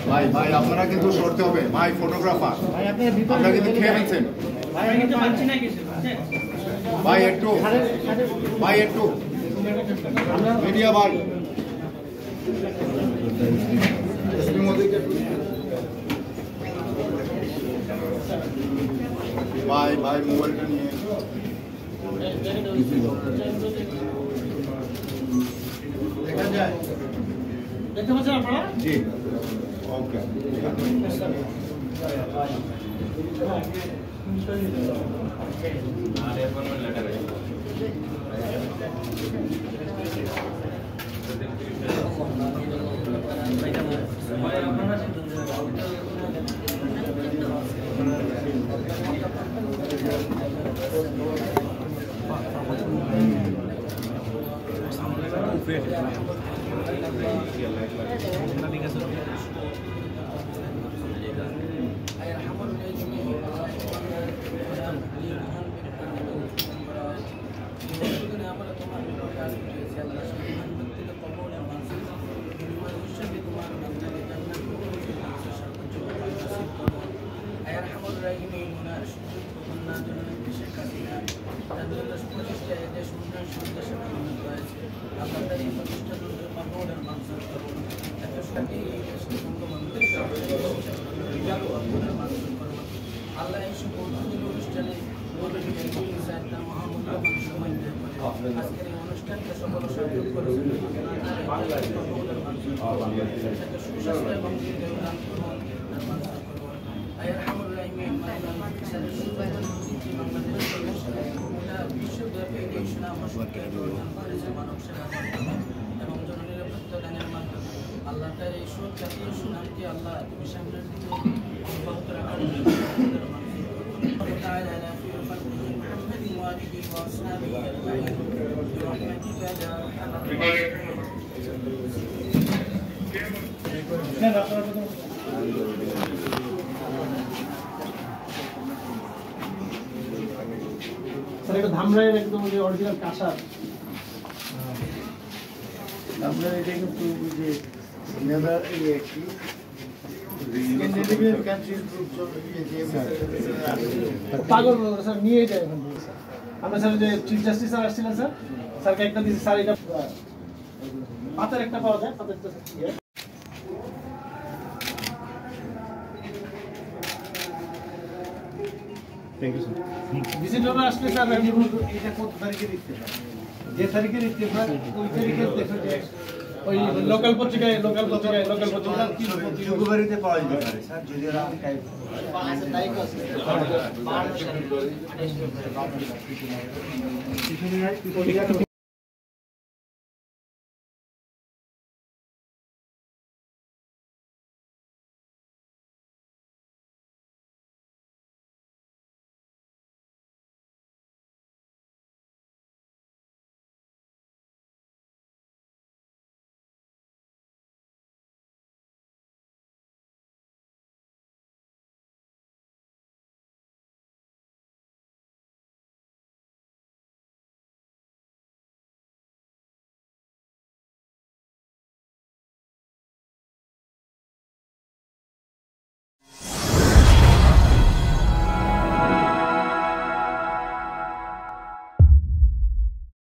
ভাই ভাই আপনারা কিন্তু সরতে হবে ভাই ফটোগ্রাফার ভাই আপনারা কিন্তু খেয়ে ফেলছেন ভাই একটু মিডিয়া ভাই ভাই ভাই মোবাইলটা নিয়ে দেখা যায় দেখতে পাচ্ছেন আপনারা জি ওকে ধামরাইয়ের একদম যে অরিজিনাল কাঁসার ধামরাই এটা কিন্তু যে নেদার কি স্ক্যান্ডিনেভিয়ান কান্ট্রিজ গ্রুপ পাগল স্যার নিয়ে যায় আমরা স্যার যে চিফ জাস্টিস স্যার আসছিলেন স্যার স্যারকে একটা দিয়েছি স্যার এটা পাতার একটা পাওয়া যায় পাতার থ্যাংক ইউ স্যার ভিজিটর আসলে স্যার এটা কত তারিখে দিতে যে তারিখে দিতে স্যার ওই তারিখে দেখো যে ওই লোকাল পত্রিকায় কি শুক্রবারিতে পাওয়া যেতে পারে স্যার যদি তারিখ আছে